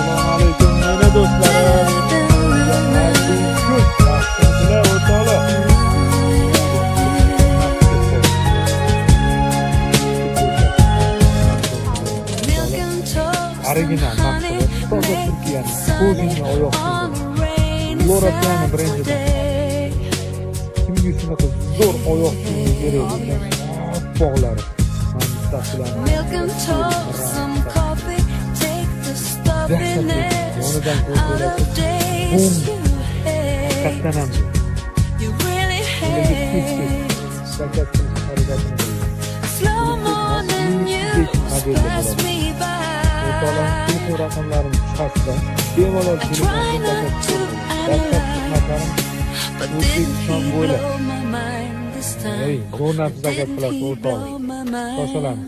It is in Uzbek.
Assalomu alaykum yana do'stlarim. Yaxshimisizlar o'rtoqlar? Original mahsulot toza Turkiyaning ko'zingga oyoq Loratani brendidan. Kimga shunaqa zo'r oyoq kiyimi kerak ekan? Bog'lari. Yonidan ko'rsatiladi. Kattanam. Telefon raqamlarim chiqarsa, bemalol telefonga O'zbekiston bo'ylab. Zo'r narsa zakat qilasiz o'rtoqlar. Shoshilaman.